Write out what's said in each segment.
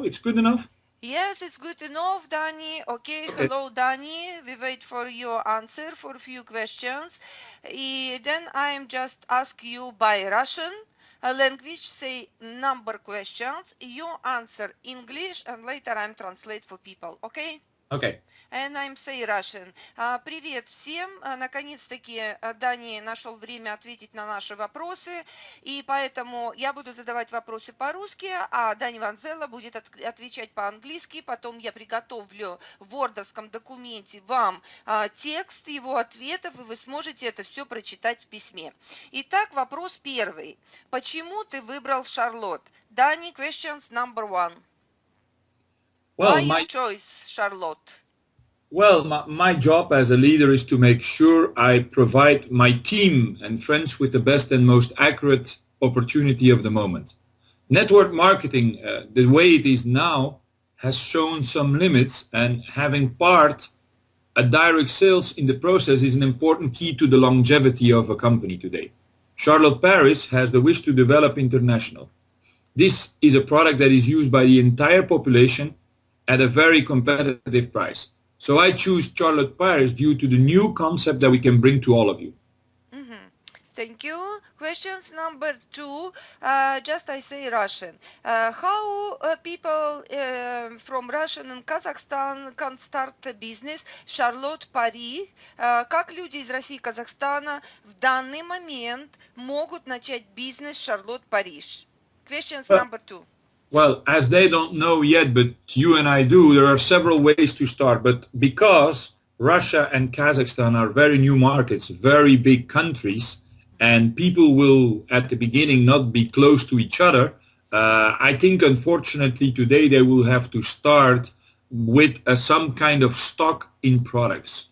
It's good enough? Yes, it's good enough, Danny. Okay, hello, Danny. We wait for your answer for a few questions. Then I'm just ask you by Russian language, say number questions. You answer English, and later I'm translate for people. Okay? Okay. And I'm say Russian. Привет всем. Наконец-таки Данни нашел время ответить на наши вопросы. И поэтому я буду задавать вопросы по-русски, а Данни Ванзелле будет отвечать по-английски. Потом я приготовлю в вордовском документе вам текст его ответов, и вы сможете это все прочитать в письме. Итак, вопрос первый. Почему ты выбрал Charlotte? Данни, questions number one. Why you choose Charlotte? Well, my job as a leader is to make sure I provide my team and friends with the best and most accurate opportunity of the moment. Network marketing, the way it is now, has shown some limits, and having a direct sales in the process is an important key to the longevity of a company today. Charlott Paris has the wish to develop international. This is a product that is used by the entire population at a very competitive price. So I choose Charlott Paris due to the new concept that we can bring to all of you. Thank you. Questions number two. Just I say Russian. How people from Russian and Kazakhstan can start a business Charlott Paris? Как люди из России и Казахстана в данный момент могут начать бизнес Charlott Paris? Questions number two. Well, as they don't know yet, but you and I do, there are several ways to start. But because Russia and Kazakhstan are very new markets, very big countries, and people will, at the beginning, not be close to each other, I think, unfortunately, today they will have to start with some kind of stock in products.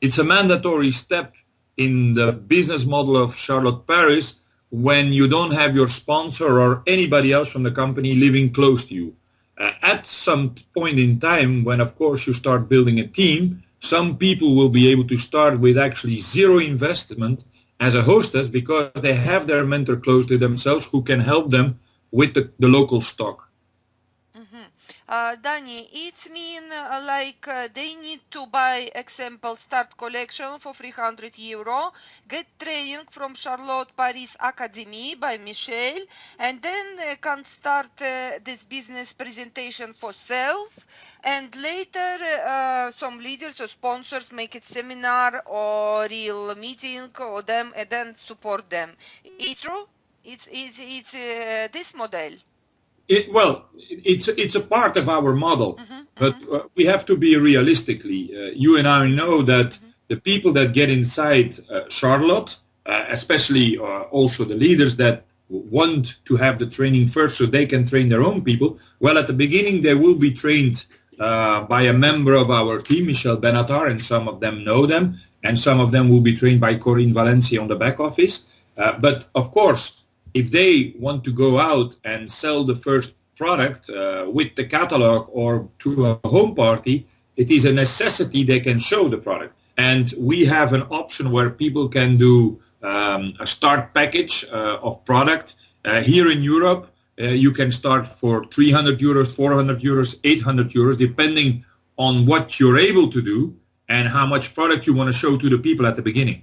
It's a mandatory step in the business model of Charlott Paris when you don't have your sponsor or anybody else from the company living close to you. At some point in time, when of course you start building a team, some people will be able to start with actually zero investment as a hostess because they have their mentor close to themselves who can help them with the local stock. Danny, it means they need to buy example start collection for 300 euro, get training from Charlott Paris Academy by Michelle, and then can start this business presentation for sales, and later some leaders or sponsors make it seminar or real meeting or them and then support them. It's true? It's this model. It's a part of our model, but we have to be realistically. You and I know that the people that get inside Charlott, especially also the leaders that want to have the training first so they can train their own people, well, at the beginning they will be trained by a member of our team, Michel Benatar, and some of them know them, and some of them will be trained by Corinne Valencia on the back office. But of course, if they want to go out and sell the first product with the catalog or through a home party, it is a necessity they can show the product. And we have an option where people can do a start package of product. Here in Europe, you can start for 300 euros, 400 euros, 800 euros, depending on what you're able to do and how much product you want to show to the people at the beginning.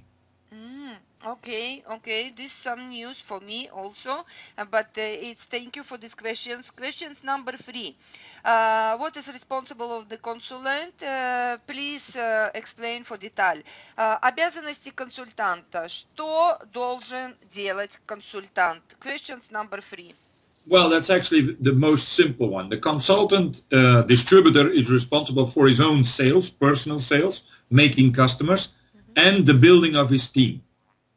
Okay, this is some news for me also, but thank you for these questions. Questions number three. What is responsible of the consultant? Please explain for detail. Обязанности консультанта. Что должен делать консультант? Questions number three. Well, that's actually the most simple one. The consultant distributor is responsible for his own sales, personal sales, making customers, and the building of his team.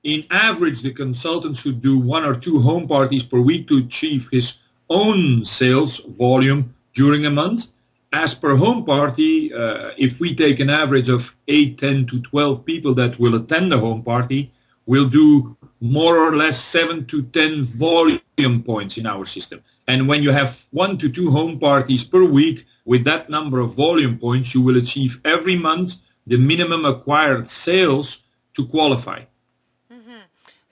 In average, the consultant should do 1 or 2 home parties per week to achieve his own sales volume during a month. As per home party, if we take an average of 8, 10 to 12 people that will attend the home party, we'll do more or less 7 to 10 volume points in our system. And when you have 1 to 2 home parties per week, with that number of volume points, you will achieve every month the minimum acquired sales to qualify.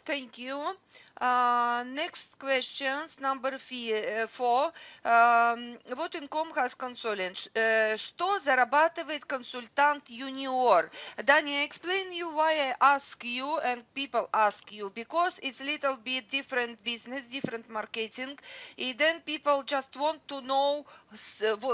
Thank you. Next questions, number 4. What income has consultant? Что зарабатывает консультант юниор? Danny, explain you why I ask you and people ask you, because it's little bit different business, different marketing, and then people just want to know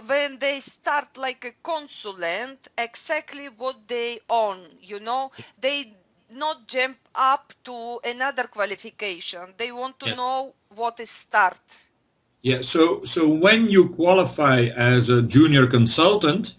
when they start like a consultant exactly what they own, you know, they not jump up to another qualification. They want to know what is start. Yeah, so when you qualify as a junior consultant,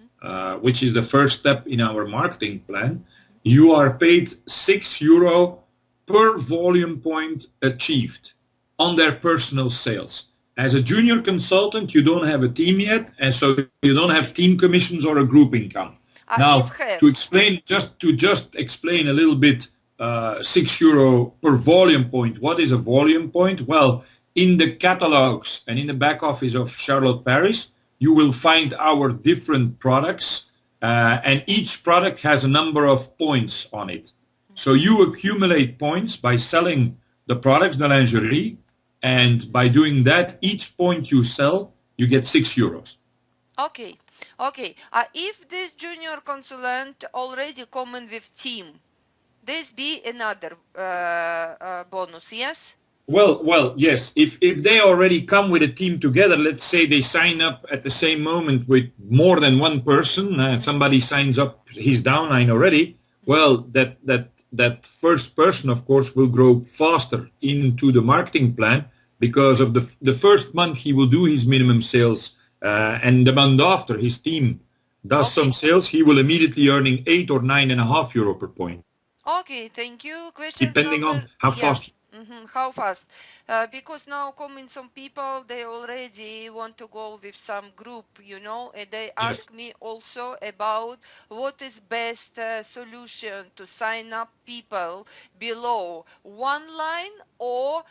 which is the first step in our marketing plan, you are paid €6 per volume point achieved on their personal sales. As a junior consultant, you don't have a team yet, and so you don't have team commissions or a group income. Now, to explain, just explain a little bit, €6 per volume point. What is a volume point? Well, in the catalogs and in the back office of Charlott Paris, you will find our different products, and each product has a number of points on it. So you accumulate points by selling the products, the lingerie, and by doing that, each point you sell, you get €6. Okay. If this junior consultant already coming with team, this be another bonus, yes? Well, yes. If they already come with a team together, let's say they sign up at the same moment with more than one person, somebody signs up his downline already, well, that first person, of course, will grow faster into the marketing plan, because of the first month he will do his minimum sales, and the month after his team does some sales, he will immediately earning €8 or €9.50 per point. Okay, thank you. Question depending on how fast. How fast? Because now coming some people, they already want to go with some group, you know, and they ask me also about what is best solution to sign up people below one line or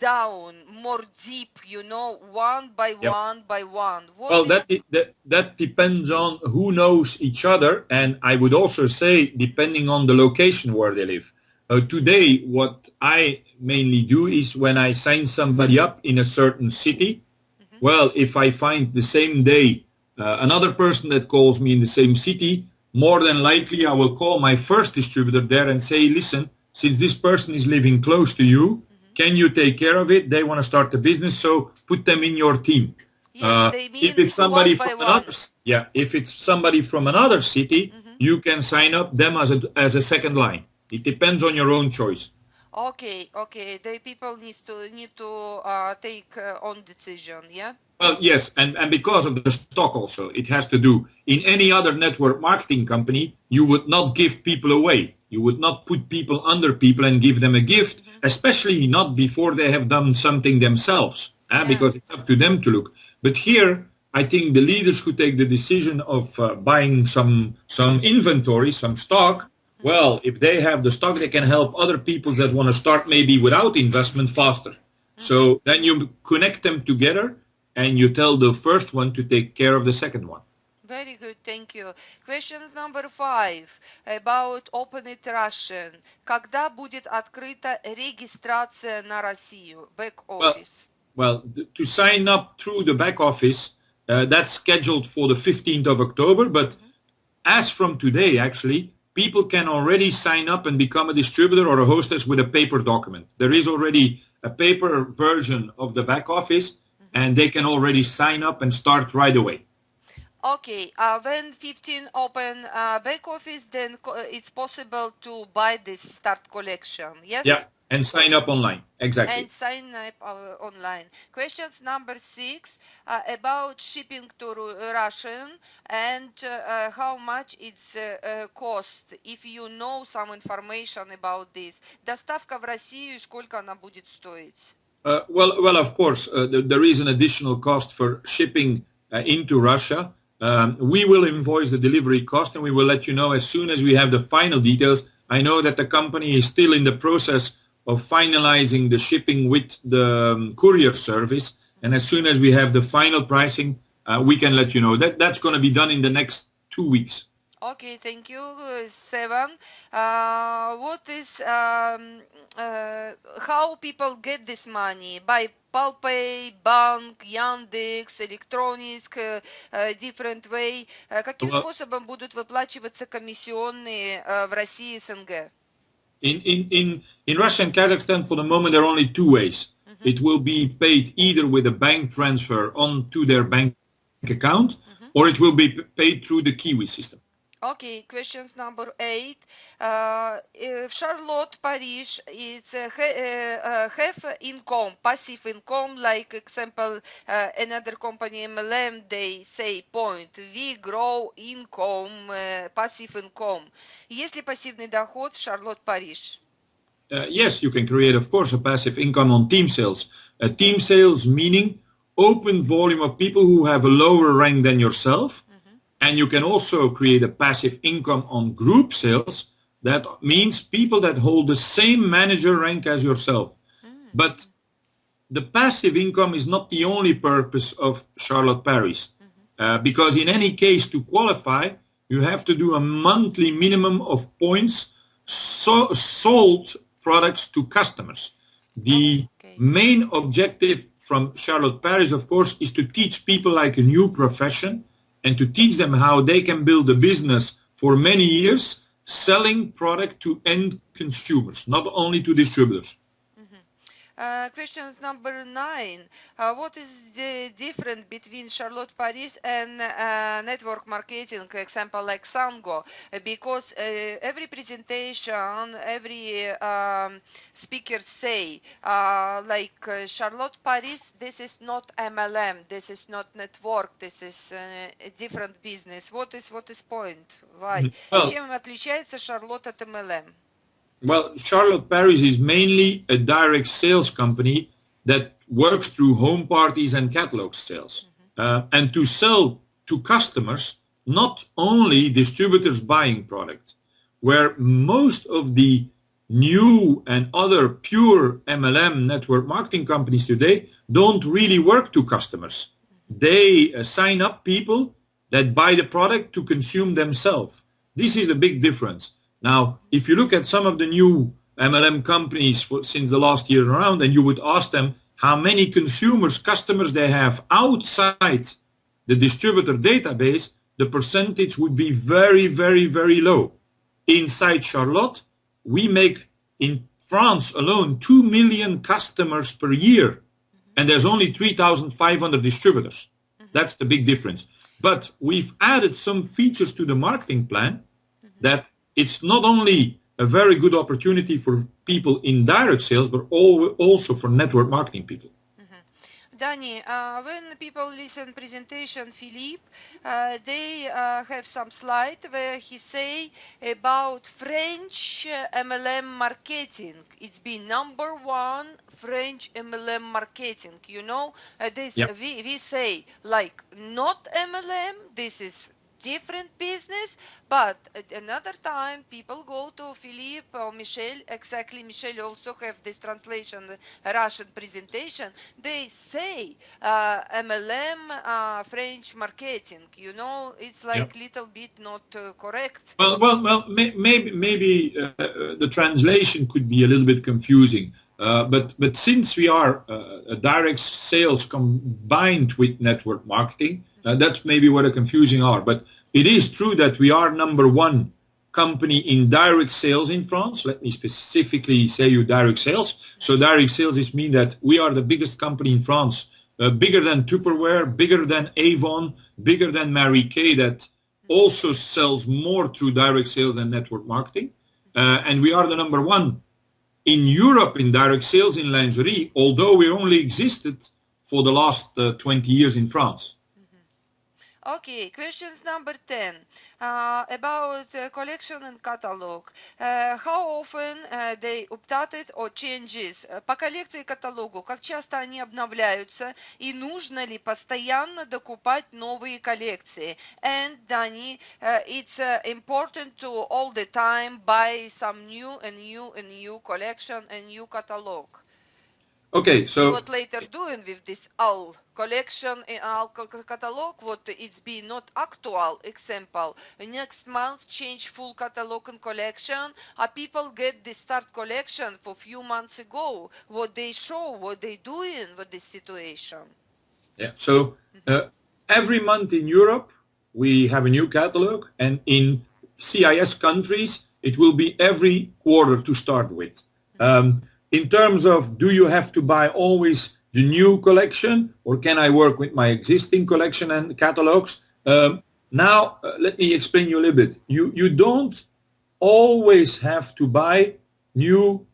down, more deep, you know, one by one by one. Well, that depends on who knows each other, and I would also say depending on the location where they live. Today, what I mainly do is when I sign somebody up in a certain city, well, if I find the same day another person that calls me in the same city, more than likely I will call my first distributor there and say, listen, since this person is living close to you, can you take care of it? They want to start a business, so put them in your team. Yes, they mean if it's somebody one by from one. another, if it's somebody from another city, you can sign up them as a second line. It depends on your own choice. Okay. The people need to take own decision, yeah? Well, yes, and because of the stock also, it has to do. In any other network marketing company, you would not give people away. You would not put people under people and give them a gift, especially not before they have done something themselves, because it's up to them to look. But here, I think the leaders who take the decision of buying some inventory, some stock, well, if they have the stock, they can help other people that want to start maybe without investment faster. So then you connect them together and you tell the first one to take care of the second one. Very good, thank you. Question number 5 about Open It Russian. Когда будет открыта регистрация на Россию, back office? Well, to sign up through the back office, that's scheduled for the 15th of October, but as from today, actually, people can already sign up and become a distributor or a hostess with a paper document. There is already a paper version of the back office, and they can already sign up and start right away. Okay, when 15 open back office, then it's possible to buy this start collection, yes? Yeah, and sign up online, exactly. And sign up online. Questions number 6 about shipping to Russian and how much it's cost. If you know some information about this. Доставка в Россию, сколько она будет стоить? Well, of course, there is an additional cost for shipping into Russia. We will invoice the delivery cost, and we will let you know as soon as we have the final details. I know that the company is still in the process of finalizing the shipping with the courier service, and as soon as we have the final pricing, we can let you know. That's going to be done in the next 2 weeks. Okay, thank you. Seven. What is how people get this money? By Palpay, банк, Яндекс, Electronics, different way. Каким способом будут выплачиваться комиссионные в России СНГ? In Russia and Kazakhstan, for the moment, there are only two ways. It will be paid either with a bank transfer onto their bank account, or it will be paid through the Kiwi system. Okay, questions number 8. Charlott Paris, it's have income, passive income, like example, another company MLM, they say point, we grow income, passive income. Есть ли пассивный доход в Charlott Paris? Yes, you can create, of course, a passive income on team sales. Team sales meaning open volume of people who have a lower rank than yourself. And you can also create a passive income on group sales. That means people that hold the same manager rank as yourself. But the passive income is not the only purpose of Charlott Paris. Because in any case, to qualify, you have to do a monthly minimum of points sold products to customers. The main objective from Charlott Paris, of course, is to teach people like a new profession and to teach them how they can build a business for many years selling product to end consumers, not only to distributors. Question number 9. What is the difference between Charlott Paris and network marketing, example like Sango? Because every presentation, every speaker say, like Charlott Paris, this is not MLM, this is not network, this is a different business. What is point? Why? Чем отличается Charlott от MLM? Well, Charlott Paris is mainly a direct sales company that works through home parties and catalog sales. And to sell to customers, not only distributors buying product, where most of the new and other pure MLM network marketing companies today don't really work to customers. They sign up people that buy the product to consume themselves. This is the big difference. Now, if you look at some of the new MLM companies since the last year around, and you would ask them how many customers they have outside the distributor database, the percentage would be very, very, very low. Inside Charlott, we make in France alone 2 million customers per year, and there's only 3,500 distributors. That's the big difference. But we've added some features to the marketing plan that it's not only a very good opportunity for people in direct sales, but also for network marketing people. Danny, when people listen presentation, Philippe, they have some slide where he say about French MLM marketing. It's been #1 French MLM marketing. You know, this we say like not MLM. This is different business, but at another time people go to Philippe or Michel, exactly Michel also have this translation, Russian presentation, they say MLM French marketing, you know, it's like little bit not correct. Well, maybe the translation could be a little bit confusing, but since we are a direct sales combined with network marketing, that's maybe where the confusing are. But it is true that we are #1 company in direct sales in France. Let me specifically say you direct sales. So direct sales is mean that we are the biggest company in France, bigger than Tupperware, bigger than Avon, bigger than Mary Kay, that also sells more through direct sales and network marketing. And we are the #1 in Europe in direct sales in lingerie, although we only existed for the last 20 years in France. Okay, questions number 10 about collection and catalog. How often they updated or changes? По коллекции и каталогу, как часто они обновляются и нужно ли постоянно докупать новые коллекции? And Danny, it's important to all the time buy some new collection and new catalog. Okay, so what later doing with this all collection in all catalog, what it's be not actual example. Next month change full catalog and collection. People get the start collection for few months ago. What they show, what they doing, what the situation. Yeah. So every month in Europe we have a new catalog, and in CIS countries it will be every quarter to start with. In terms of, do you have to buy always the new collection, or can I work with my existing collection and catalogs? Now, let me explain you a little bit. You don't always have to buy new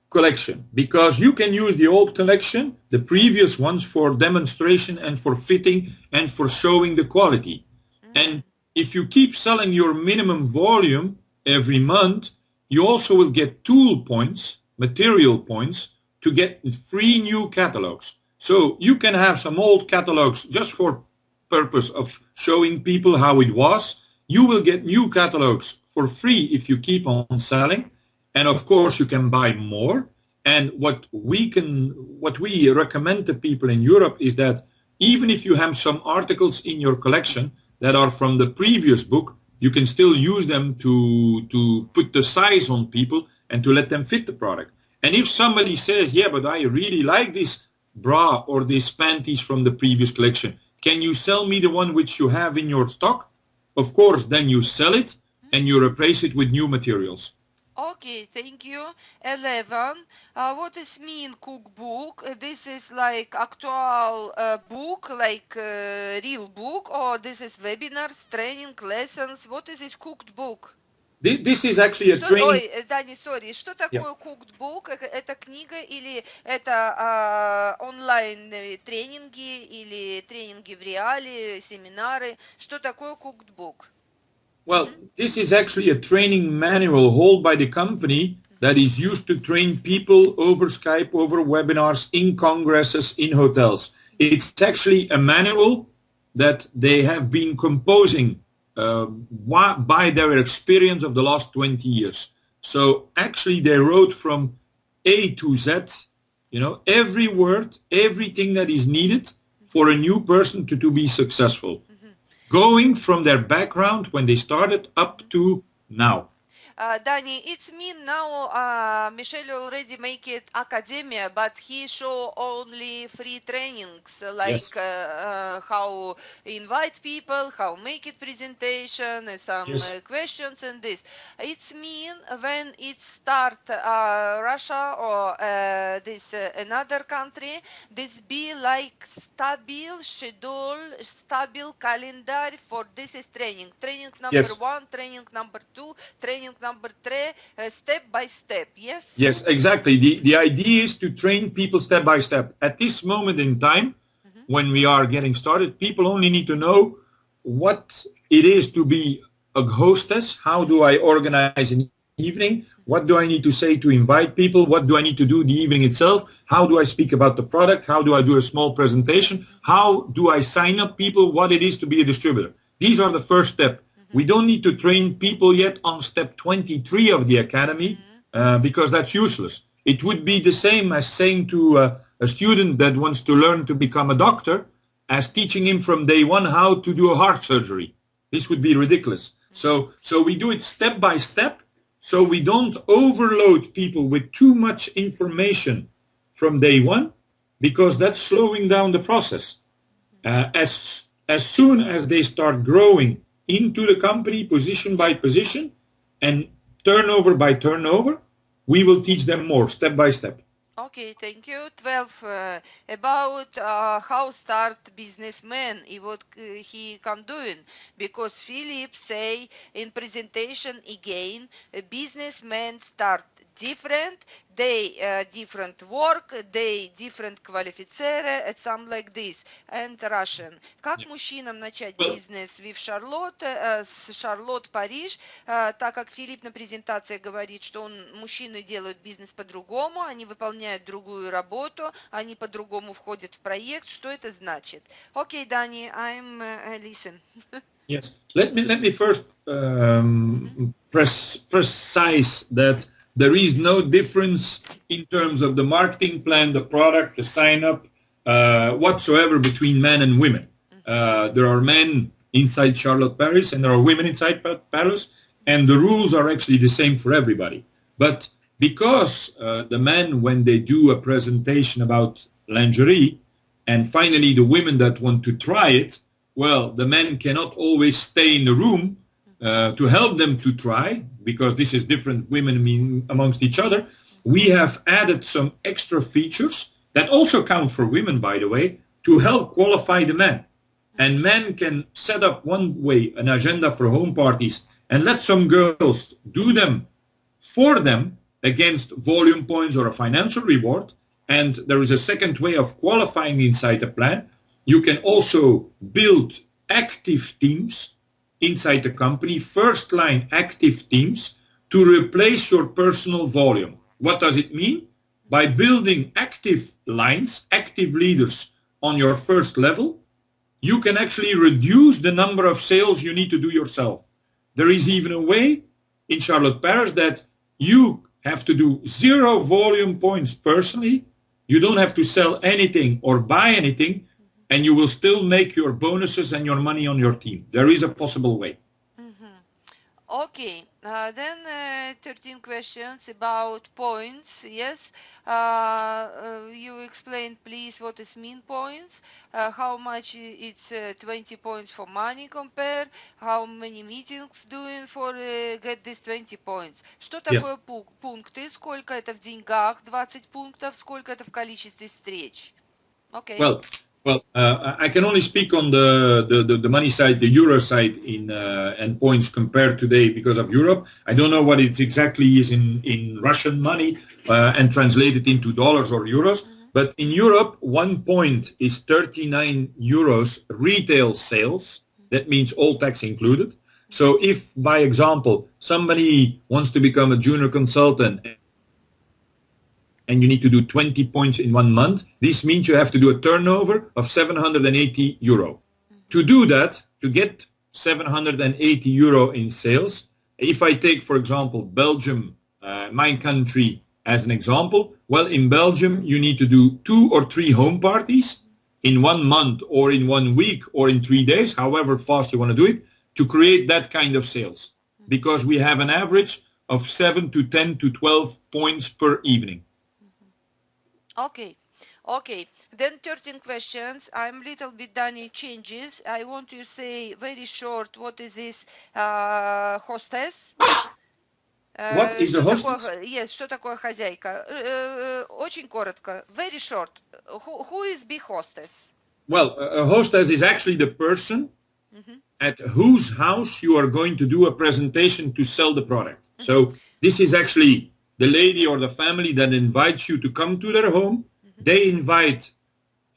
collection, because you can use the old collection, the previous ones, for demonstration and for fitting and for showing the quality. And if you keep selling your minimum volume every month, you also will get tool points, material points, to get free new catalogs. So you can have some old catalogs just for purpose of showing people how it was. You will get new catalogs for free if you keep on selling. And of course you can buy more. And what we recommend to people in Europe is that even if you have some articles in your collection that are from the previous book, you can still use them to put the size on people and to let them fit the product. And if somebody says, yeah, but I really like this bra or these panties from the previous collection, can you sell me the one which you have in your stock? Of course, then you sell it and you replace it with new materials. Okay, thank you. 11. What does mean cookbook? This is like actual book, like real book, or this is webinars, training, lessons? What is this cooked book? This is actually a training. Ой, Данни, sorry. Что такое cooked book? Это книга или это онлайн тренинги или тренинги в реале, семинары? Что такое cooked book? Well, this is actually a training manual held by the company that is used to train people over Skype, over webinars, in congresses, in hotels. It's actually a manual that they have been composing by their experience of the last 20 years. So actually they wrote from A to Z, you know, every word, everything that is needed for a new person to be successful. Going from their background when they started up to now. Danny, it's mean now Michelle already make it academia, but he show only free trainings, like how invite people, how make it presentation, and some questions and this. It's mean when it start Russia or this another country, this be like stable schedule, stable calendar for this is training. Training number 1, training number 2, training number 3, step by step, yes? Yes, exactly. The idea is to train people step by step. At this moment in time, when we are getting started, people only need to know what it is to be a hostess. How do I organize an evening? What do I need to say to invite people? What do I need to do the evening itself? How do I speak about the product? How do I do a small presentation? How do I sign up people? What it is to be a distributor? These are the first step. We don't need to train people yet on step 23 of the academy because that's useless. It would be the same as saying to a student that wants to learn to become a doctor as teaching him from day one how to do a heart surgery. This would be ridiculous. So we do it step by step, so we don't overload people with too much information from day one, because that's slowing down the process. As soon as they start growing into the company, position by position, and turnover by turnover, we will teach them more, step by step. Okay, thank you. 12, about how start businessman and what he can doing, because Philip say in presentation again, businessmen start different, they different work, they different квалифициры, and something like this. And Russian. Как мужчинам начать бизнес with Charlotte, с Charlott Paris, так как Филипп на презентации говорит, что мужчины делают бизнес по-другому, они выполняют другую работу, они по-другому входят в проект. Что это значит? Okay, Danny, I'm listen. Yes. Let me first precise that there is no difference in terms of the marketing plan, the product, the sign-up, whatsoever between men and women. There are men inside Charlott Paris and there are women inside Paris, and the rules are actually the same for everybody. But because the men, when they do a presentation about lingerie, and finally the women that want to try it, well, the men cannot always stay in the room to help them to try, because this is different women amongst each other. We have added some extra features that also count for women, by the way, to help qualify the men. And men can set up one way an agenda for home parties and let some girls do them for them against volume points or a financial reward. And there is a second way of qualifying inside the plan. You can also build active teams inside the company, first line active teams, to replace your personal volume. What does it mean? By building active lines, active leaders on your first level, you can actually reduce the number of sales you need to do yourself. There is even a way in Charlott Paris that you have to do 0 volume points personally. You don't have to sell anything or buy anything, and you will still make your bonuses and your money on your team. There is a possible way. Okay, then 13 questions about points. Yes, you explain please what is mean points, how much it's 20 points for money compare, how many meetings doing for get this 20 points. Что такое пункты, сколько это в деньгах, 20 пунктов, сколько это в количестве встреч? Okay. Well, I can only speak on the money side, the euro side and points compared today because of Europe. I don't know what it exactly is in Russian money and translated into dollars or euros. But in Europe, 1 point is 39 euros retail sales. That means all tax included. So if, by example, somebody wants to become a junior consultant and you need to do 20 points in 1 month, this means you have to do a turnover of 780 euro. To do that, to get 780 euro in sales, if I take, for example, Belgium, my country, as an example, well, in Belgium, you need to do 2 or 3 home parties in 1 month or in 1 week or in 3 days, however fast you want to do it, to create that kind of sales. Because we have an average of 7 to 10 to 12 points per evening. Okay. Then 13 questions. I'm little bit Danny changes. I want to say very short. What is this hostess? What is the hostess? Yes, что такое хозяйка? Очень коротко. Very short. Who is the hostess? Well, a hostess is actually the person at whose house you are going to do a presentation to sell the product. So this is actually the lady or the family that invites you to come to their home. They invite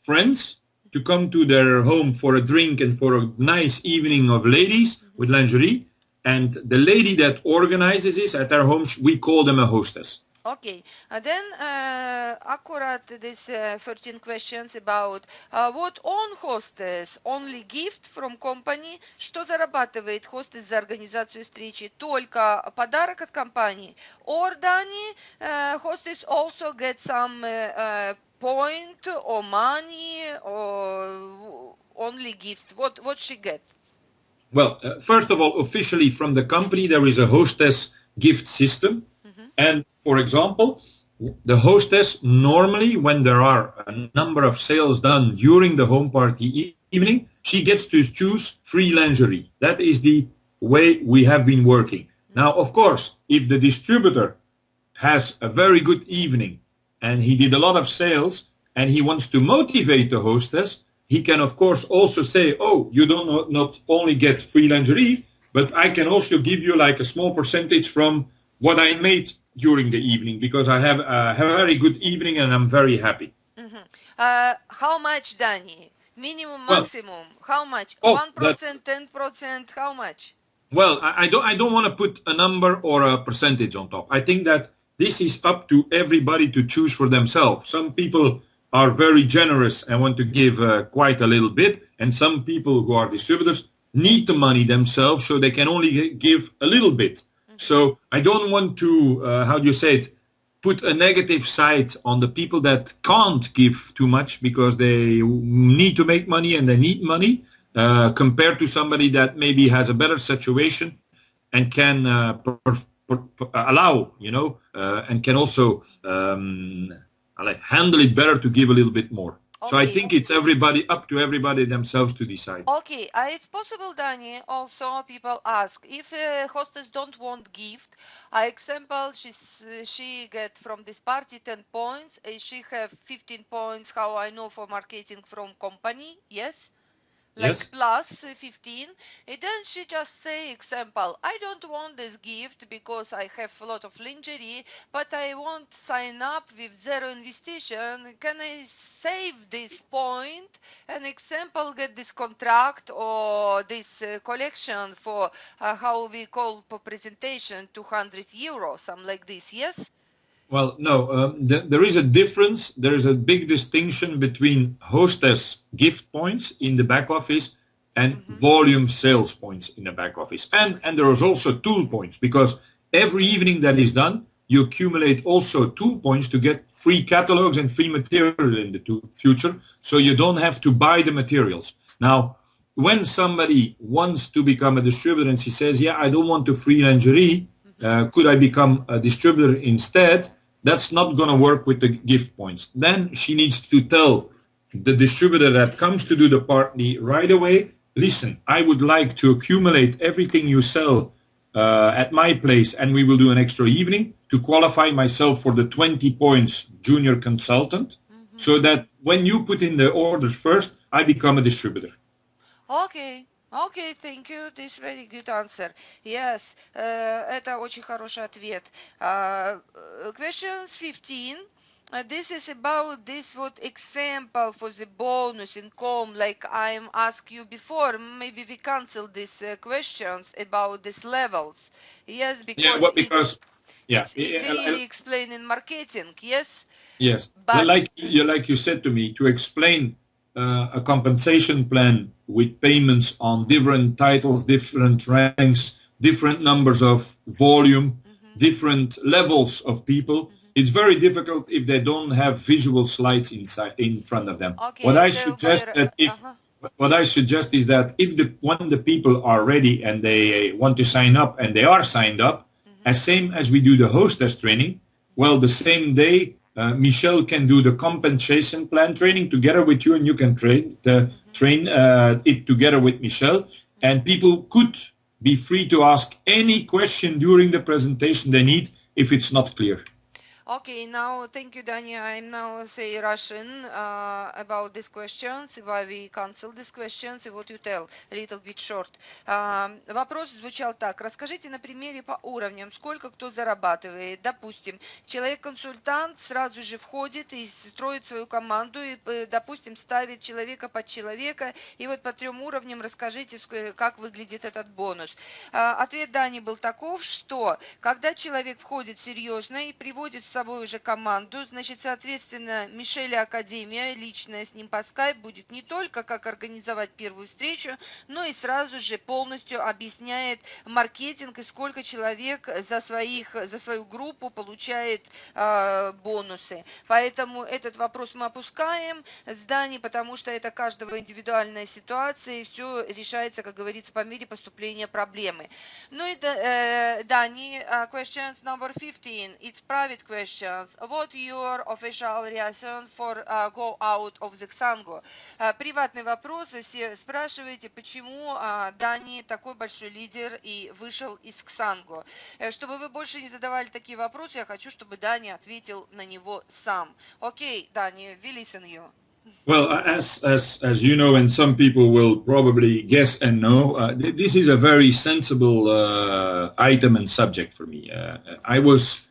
friends to come to their home for a drink and for a nice evening of ladies with lingerie. And the lady that organizes this at their home, we call them a hostess. Okay, then accurate this 13 questions about what own hostess only gift from company, что зарабатывает hostess за организацию встречи, только подарок от компании, or Danny, hostess also get some point or money or only gift, what she get? Well, first of all, officially from the company, there is a hostess gift system. And for example, the hostess normally, when there are a number of sales done during the home party evening, she gets to choose free lingerie. That is the way we have been working. Now, of course, if the distributor has a very good evening and he did a lot of sales and he wants to motivate the hostess, he can, of course, also say, oh, you don't not only get free lingerie, but I can also give you like a small percentage from what I made during the evening, because I have a very good evening and I'm very happy. How much, Danny? Minimum, maximum? How much? 1%, 10%? How much? Well, I don't want to put a number or a percentage on top. I think that this is up to everybody to choose for themselves. Some people are very generous and want to give quite a little bit, and some people who are distributors need the money themselves, so they can only give a little bit. So I don't want to, how do you say it, put a negative side on the people that can't give too much because they need to make money and they need money, compared to somebody that maybe has a better situation and can allow, and can also handle it better to give a little bit more. Okay. So I think it's up to everybody themselves to decide. Okay, it's possible, Danny. Also, people ask if hostess don't want gift. Example, she get from this party 10 points. She have 15 points. How I know for marketing from company? Yes. Like plus 15, and then she just say, example, I don't want this gift because I have a lot of lingerie, but I want sign up with zero investigation. Can I save this point and example get this contract or this collection for how we call for presentation 200 euros, something like this? Yes. Well, no, there is a difference. There is a big distinction between hostess gift points in the back office and volume sales points in the back office. And there is also tool points, because every evening that is done, you accumulate also tool points to get free catalogs and free material in the future, so you don't have to buy the materials. Now, when somebody wants to become a distributor and she says, yeah, I don't want to free lingerie, could I become a distributor instead? That's not going to work with the gift points. Then she needs to tell the distributor that comes to do the party right away, listen, I would like to accumulate everything you sell at my place, and we will do an extra evening to qualify myself for the 20 points junior consultant, so that when you put in the orders first, I become a distributor. Okay. Okay, thank you. This is very good answer. Yes, это очень хороший ответ. Questions 15. This is about this example for the bonus income, like I asked you before. Maybe we cancel these questions about these levels. Yes, because it's really explained in marketing. Yes. Yes, but like you said to me, to explain a compensation plan with payments on different titles, different ranks, different numbers of volume, different levels of people. It's very difficult if they don't have visual slides in front of them. Okay, what I suggest is that when the people are ready and they want to sign up and they are signed up, as same as we do the hostess training, well, the same day Michelle can do the compensation plan training together with you, and you can train it together with Michelle. And people could be free to ask any question during the presentation they need if it's not clear. Okay, now thank you, Danny. I'm now say Russian about these questions, why we cancel these questions, и what you tell, a little bit short. Вопрос звучал так. Расскажите на примере по уровням, сколько кто зарабатывает. Допустим, человек-консультант сразу же входит и строит свою команду, и, допустим, ставит человека под человека, и вот по 3 уровням расскажите, как выглядит этот бонус. Ответ Дани был таков, что когда человек входит серьезно и приводит с собой уже команду, значит, соответственно, Мишель Академия, личная с ним по скайп, будет не только как организовать первую встречу, но и сразу же полностью объясняет маркетинг и сколько человек за свою группу получает бонусы. Поэтому этот вопрос мы опускаем с Дани, потому что это каждого индивидуальная ситуация, и все решается, как говорится, по мере поступления проблемы. Ну и Дани, questions number 15, it's private questions. What your official reaction for go out of the Xango? Приватный вопрос. Вы все спрашиваете, почему Дани такой большой лидер и вышел из Xango. Чтобы вы больше не задавали такие вопросы, я хочу, чтобы Дани ответил на него сам. Окей, Дани, we listen you. Well, as you know, and some people will probably guess and know, this is a very sensible item and subject for me. I was,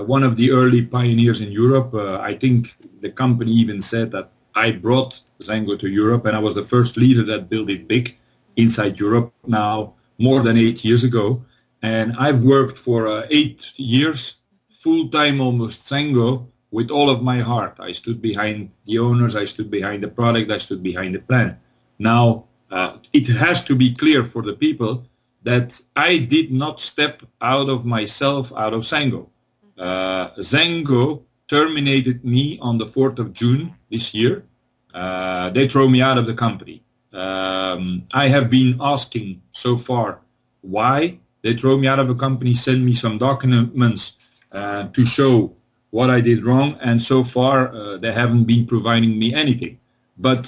one of the early pioneers in Europe. I think the company even said that I brought Xango to Europe, and I was the first leader that built it big inside Europe now more than 8 years ago. And I've worked for 8 years, full-time almost Xango, with all of my heart. I stood behind the owners, I stood behind the product, I stood behind the plan. Now, it has to be clear for the people that I did not step out of myself, out of Zengo. Zengo terminated me on the 4th of June this year. They throw me out of the company. I have been asking so far why they throw me out of the company, send me some documents to show what I did wrong, and so far they haven't been providing me anything. But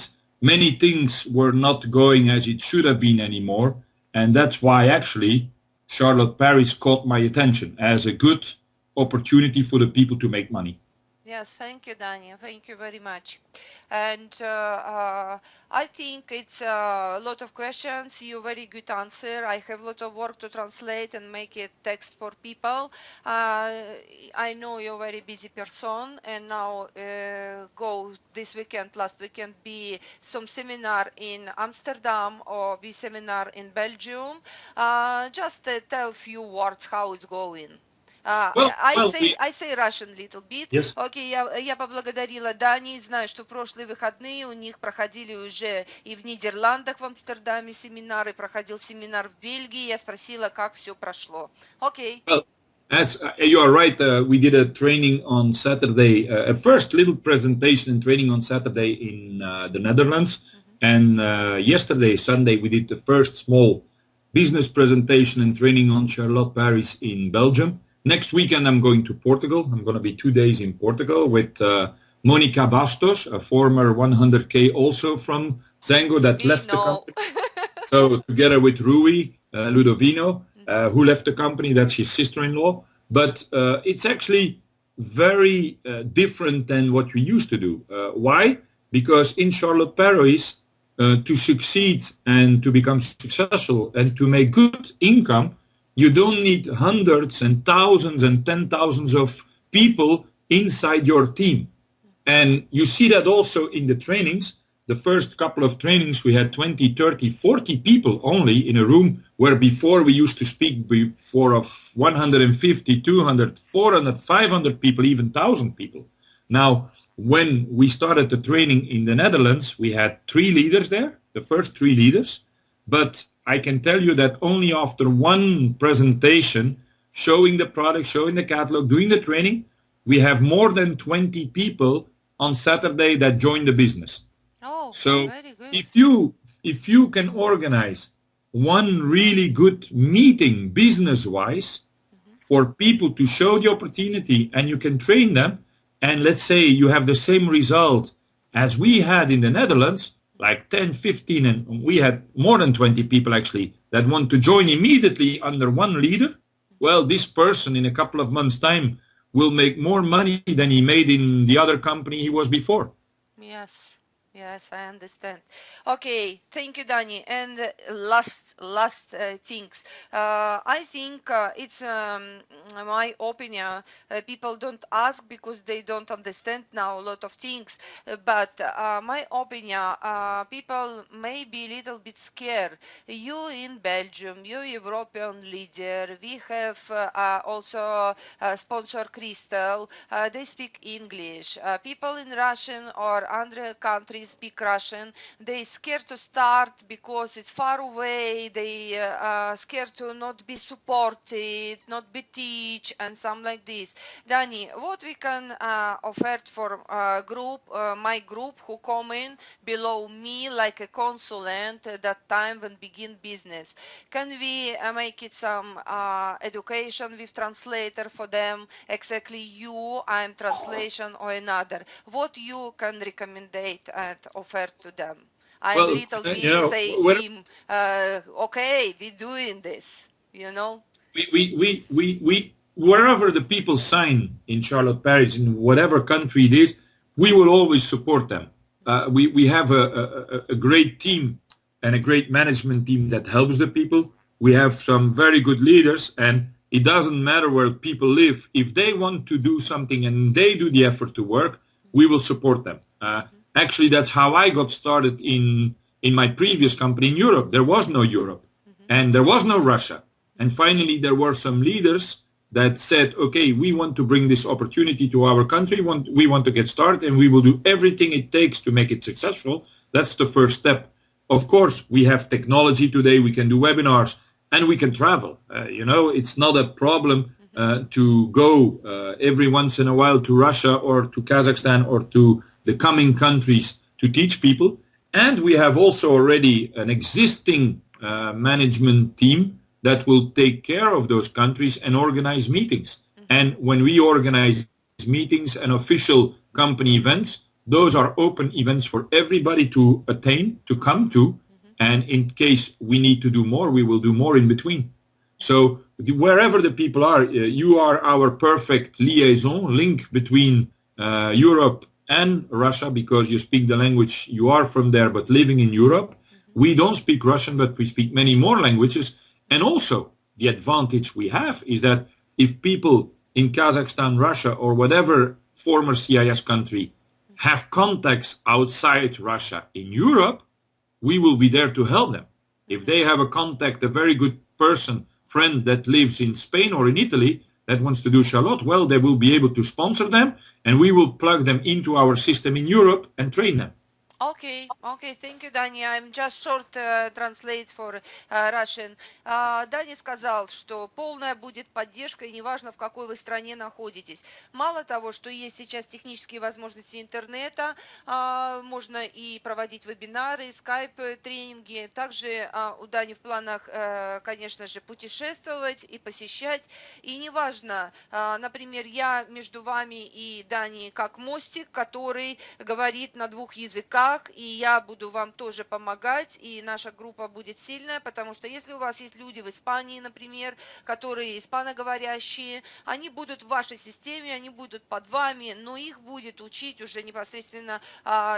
many things were not going as it should have been anymore, and that's why actually Charlott Paris caught my attention as a good opportunity for the people to make money. Yes, thank you, Danny. Thank you very much. And I think it's a lot of questions. You very good answer. I have a lot of work to translate and make it text for people. I know you're a very busy person, and now go this weekend, last weekend, be some seminar in Amsterdam or be seminar in Belgium. Just tell a few words how it's going. I say Russian little bit. Yes. Окей, я поблагодарила Дани. Знаю, что в прошлые выходные у них проходили уже и в Нидерландах, в Амстердаме семинары, проходил семинар в Бельгии. Я спросила, как все прошло. Окей. Well, as you are right, we did a training on Saturday, a first little presentation and training on Saturday in the Netherlands. And yesterday, Sunday, we did the first small business presentation and training on Charlott Paris in Belgium. Next weekend, I'm going to Portugal. I'm going to be 2 days in Portugal with Monica Bastos, a former 100K also from Zengo that left the company. So together with Rui Ludovino, who left the company, that's his sister-in-law. But it's actually very different than what we used to do. Why? Because in Charlott Paris, to succeed and to become successful and to make good income, you don't need hundreds and thousands and 10,000s of people inside your team. And you see that also in the trainings. The first couple of trainings, we had 20, 30, 40 people only in a room, where before we used to speak before of 150, 200, 400, 500 people, even 1,000 people. Now, when we started the training in the Netherlands, we had 3 leaders there, the first 3 leaders. But I can tell you that only after one presentation, showing the product, showing the catalog, doing the training, we have more than 20 people on Saturday that join the business. Oh, so very good. if you can organize one really good meeting business-wise for people to show the opportunity, and you can train them, and let's say you have the same result as we had in the Netherlands, like 10, 15, and we had more than 20 people actually that want to join immediately under one leader. Well, this person in a couple of months' time will make more money than he made in the other company he was before. Yes, I understand. Okay, thank you, Danny. And last things. I think it's my opinion. People don't ask because they don't understand now a lot of things. But my opinion, people may be a little bit scared. You in Belgium, you European leader. We have also sponsor Crystal. They speak English. People in Russian or other countries speak Russian. They scared to start because it's far away. They scared to not be supported, not be teach, and something like this. Danny, what we can offer for group, my group who come in below me like a consultant at that time when begin business? Can we make it some education with translator for them? Exactly you, I'm translation or another. What you can recommend and offer to them? I'm little bit say him, okay, we doing this, you know. We wherever the people sign in Charlott Paris, in whatever country it is, we will always support them. We have a great team and a great management team that helps the people. We have some very good leaders, and it doesn't matter where people live. If they want to do something and they do the effort to work, we will support them. Actually, that's how I got started in my previous company in Europe. There was no Europe, and there was no Russia. And finally, there were some leaders that said, okay, we want to bring this opportunity to our country. We want to get started, and we will do everything it takes to make it successful. That's the first step. Of course, we have technology today. We can do webinars. and we can travel. It's not a problem to go every once in a while to Russia or to Kazakhstan or to the coming countries to teach people. And we have also already an existing management team that will take care of those countries and organize meetings. And when we organize meetings and official company events, those are open events for everybody to attain, to come to. And in case we need to do more, we will do more in between. So wherever the people are, you are our perfect liaison, link between Europe and Russia, because you speak the language, you are from there, but living in Europe. We don't speak Russian, but we speak many more languages. And also, the advantage we have is that if people in Kazakhstan, Russia, or whatever former CIS country have contacts outside Russia in Europe, we will be there to help them. If they have a contact, a very good person, friend that lives in Spain or in Italy that wants to do Charlott, well, they will be able to sponsor them, and we will plug them into our system in Europe and train them. Okay, thank you, Данни. I'm just short translate for Russian. Данни сказал, что полная будет поддержка, и неважно, в какой вы стране находитесь. Мало того, что есть сейчас технические возможности интернета, можно и проводить вебинары, скайп-тренинги. Также у Данни в планах, конечно же, путешествовать и посещать. И неважно, например, я между вами и Данни как мостик, который говорит на двух языках, и я буду вам тоже помогать, и наша группа будет сильная, потому что если у вас есть люди в Испании, например, которые испаноговорящие, они будут в вашей системе, они будут под вами, но их будет учить уже непосредственно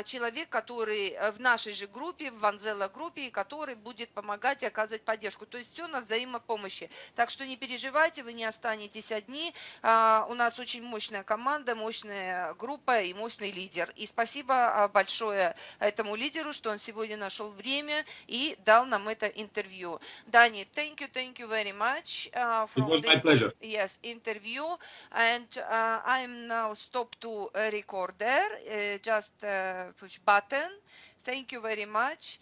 человек, который в нашей же группе, в Ванзелле группе, который будет помогать и оказывать поддержку. То есть все на взаимопомощи. Так что не переживайте, вы не останетесь одни. У нас очень мощная команда, мощная группа и мощный лидер. И спасибо большое этому лидеру, что он сегодня нашел время и дал нам это интервью. Данни, thank you very much for this interview. And I'm now stop to recorder. Just push button. Thank you very much.